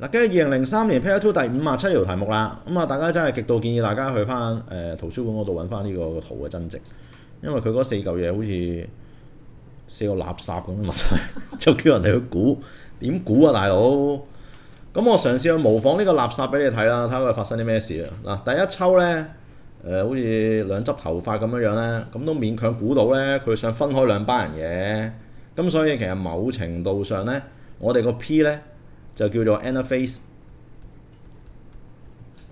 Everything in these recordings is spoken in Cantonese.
嗱，跟住2003年 Pair 2第57條題目啦，咁啊大家真係極度建議大家去翻圖書館嗰度揾翻呢個圖嘅真值，因為佢嗰4嚿嘢好似4個垃圾咁嘅物體，就叫人哋去估，點估啊大佬？咁我嘗試去模仿呢個垃圾俾你睇啦，睇下佢發生啲咩事啊！嗱，第一抽呢，好似兩執頭髮咁樣樣咧，咁都勉強估到呢，佢想分開兩班人嘅，咁所以其實某程度上呢，我哋個 P 呢，就叫做 anaphase，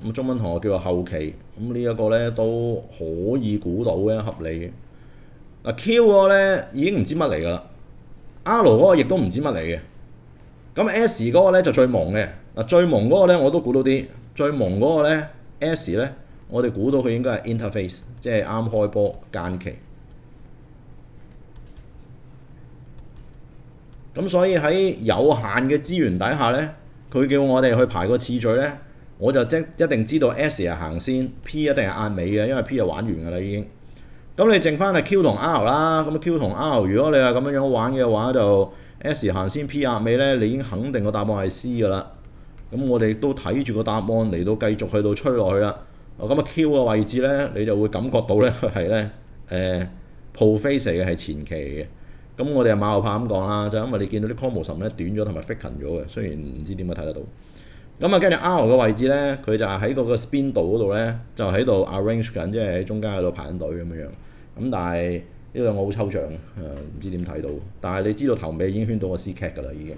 咁中文同學叫做後期，咁呢一個呢，都可以估到嘅，合理嘅。嗱 Q 嗰個呢已經唔知乜嚟㗎啦 ，R 嗰個亦都唔知乜嚟嘅。咁 S 嗰個呢就最蒙嘅，嗱最蒙嗰個呢我都估到啲，最蒙嗰個呢 S 呢，我哋估到佢應該係 interface， 即係啱開波間期。咁所以喺有限嘅資源底下呢，佢叫我哋去排個次序呢，我就一定知道 S 係行先 ，P 一定係壓尾嘅，因為 P 就玩完㗎啦已經。咁你剩翻係 Q 同 R 啦，咁 Q 同 R 如果你係咁樣玩嘅話，就 S 行先 P 壓尾呢，你已經肯定個答案係 C 㗎啦。咁我哋都睇住個答案嚟到繼續去到吹落去啦。咁啊 Q 嘅位置呢，你就會感覺到呢，佢係呢prophase 嘅係前期嘅。咁我哋係馬後炮咁講啦，就因為你見到啲 chromosome 咧短咗同埋 thicken 咗嘅，雖然唔知點解睇得到。咁啊跟住 R 嘅位置咧，佢就係喺嗰個 spindle 嗰度咧，就喺度 arrange 緊，即係喺中間喺度排緊隊咁樣樣。咁但係呢兩個好抽象，唔知點睇到。但係你知道頭尾已經圈到個 C cat 㗎啦已經。